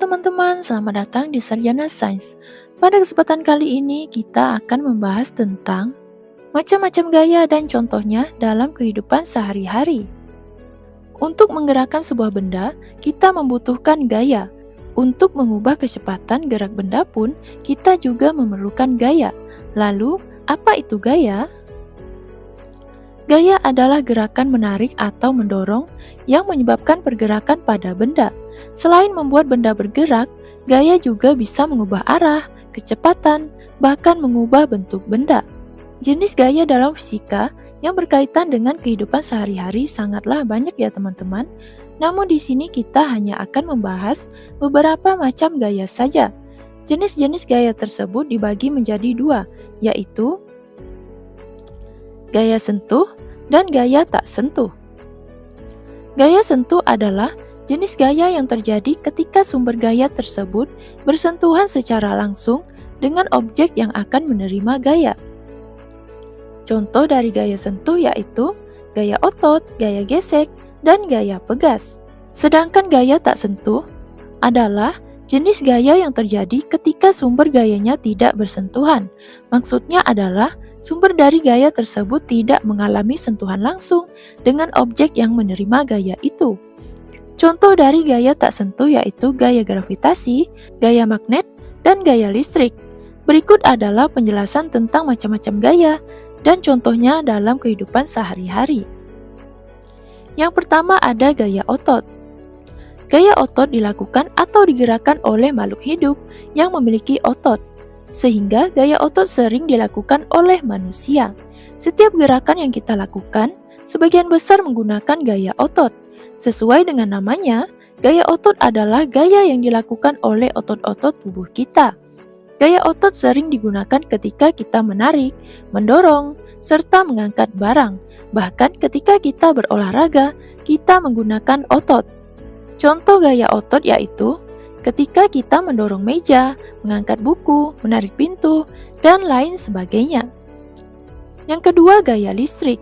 teman-teman, selamat datang di Sarjana Sains. Pada kesempatan kali ini kita akan membahas tentang macam-macam gaya dan contohnya dalam kehidupan sehari-hari. Untuk menggerakkan sebuah benda, kita membutuhkan gaya. Untuk mengubah kecepatan gerak benda pun, kita juga memerlukan gaya. Lalu, apa itu gaya? Gaya adalah gerakan menarik atau mendorong yang menyebabkan pergerakan pada benda. Selain membuat benda bergerak, gaya juga bisa mengubah arah, kecepatan, bahkan mengubah bentuk benda. Jenis gaya dalam fisika yang berkaitan dengan kehidupan sehari-hari sangatlah banyak ya teman-teman. Namun di sini kita hanya akan membahas beberapa macam gaya saja. Jenis-jenis gaya tersebut dibagi menjadi dua, yaitu gaya sentuh dan gaya tak sentuh. Gaya sentuh adalah jenis gaya yang terjadi ketika sumber gaya tersebut bersentuhan secara langsung dengan objek yang akan menerima gaya. Contoh dari gaya sentuh yaitu gaya otot, gaya gesek, dan gaya pegas. Sedangkan gaya tak sentuh adalah jenis gaya yang terjadi ketika sumber gayanya tidak bersentuhan. Maksudnya adalah sumber dari gaya tersebut tidak mengalami sentuhan langsung dengan objek yang menerima gaya itu. Contoh dari gaya tak sentuh yaitu gaya gravitasi, gaya magnet, dan gaya listrik. Berikut adalah penjelasan tentang macam-macam gaya dan contohnya dalam kehidupan sehari-hari. Yang pertama ada gaya otot. Gaya otot dilakukan atau digerakkan oleh makhluk hidup yang memiliki otot, sehingga gaya otot sering dilakukan oleh manusia. Setiap gerakan yang kita lakukan, sebagian besar menggunakan gaya otot. Sesuai dengan namanya, gaya otot adalah gaya yang dilakukan oleh otot-otot tubuh kita. Gaya otot sering digunakan ketika kita menarik, mendorong, serta mengangkat barang. Bahkan ketika kita berolahraga, kita menggunakan otot. Contoh gaya otot yaitu ketika kita mendorong meja, mengangkat buku, menarik pintu, dan lain sebagainya. Yang kedua, gaya listrik.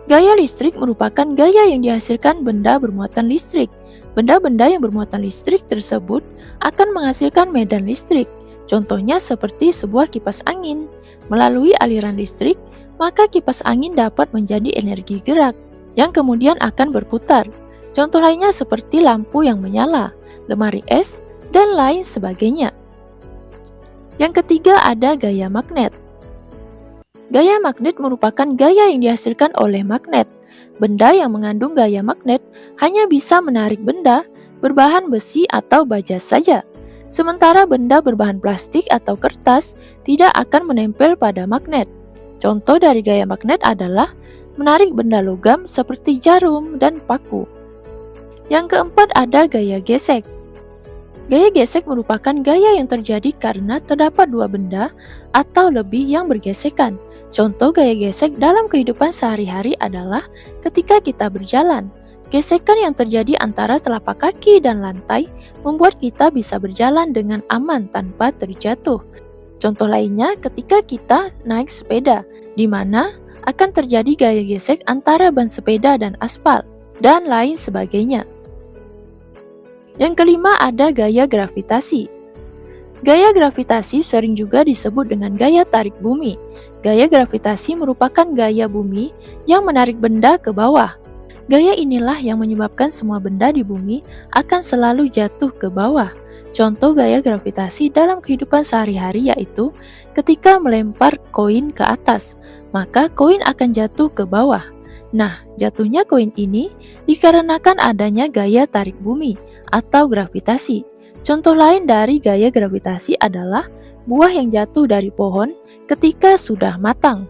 Gaya listrik merupakan gaya yang dihasilkan benda bermuatan listrik. Benda-benda yang bermuatan listrik tersebut akan menghasilkan medan listrik. Contohnya seperti sebuah kipas angin. Melalui aliran listrik, maka kipas angin dapat menjadi energi gerak yang kemudian akan berputar. Contoh lainnya seperti lampu yang menyala, lemari es, dan lain sebagainya. Yang ketiga ada gaya magnet. Gaya magnet merupakan gaya yang dihasilkan oleh magnet. Benda yang mengandung gaya magnet hanya bisa menarik benda berbahan besi atau baja saja. Sementara benda berbahan plastik atau kertas tidak akan menempel pada magnet. Contoh dari gaya magnet adalah menarik benda logam seperti jarum dan paku. Yang keempat ada gaya gesek. Gaya gesek merupakan gaya yang terjadi karena terdapat dua benda atau lebih yang bergesekan. Contoh gaya gesek dalam kehidupan sehari-hari adalah ketika kita berjalan. Gesekan yang terjadi antara telapak kaki dan lantai membuat kita bisa berjalan dengan aman tanpa terjatuh. Contoh lainnya ketika kita naik sepeda, di mana akan terjadi gaya gesek antara ban sepeda dan aspal, dan lain sebagainya. Yang kelima ada gaya gravitasi. Gaya gravitasi sering juga disebut dengan gaya tarik bumi. Gaya gravitasi merupakan gaya bumi yang menarik benda ke bawah. Gaya inilah yang menyebabkan semua benda di bumi akan selalu jatuh ke bawah. Contoh gaya gravitasi dalam kehidupan sehari-hari yaitu ketika melempar koin ke atas, maka koin akan jatuh ke bawah. Nah, jatuhnya koin ini dikarenakan adanya gaya tarik bumi atau gravitasi. Contoh lain dari gaya gravitasi adalah buah yang jatuh dari pohon ketika sudah matang.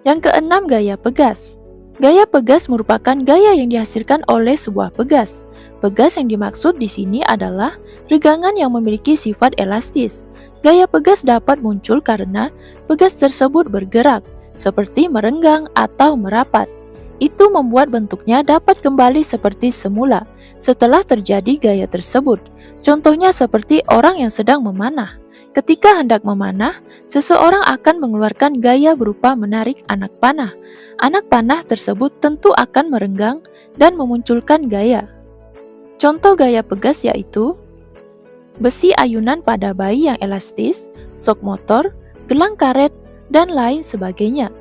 Yang keenam, gaya pegas. Gaya pegas merupakan gaya yang dihasilkan oleh sebuah pegas. Pegas yang dimaksud di sini adalah regangan yang memiliki sifat elastis. Gaya pegas dapat muncul karena pegas tersebut bergerak, seperti merenggang atau merapat. Itu membuat bentuknya dapat kembali seperti semula setelah terjadi gaya tersebut. Contohnya seperti orang yang sedang memanah. Ketika hendak memanah, seseorang akan mengeluarkan gaya berupa menarik anak panah. Anak panah tersebut tentu akan merenggang dan memunculkan gaya. Contoh gaya pegas yaitu besi ayunan pada bayi yang elastis, sok motor, gelang karet, dan lain sebagainya.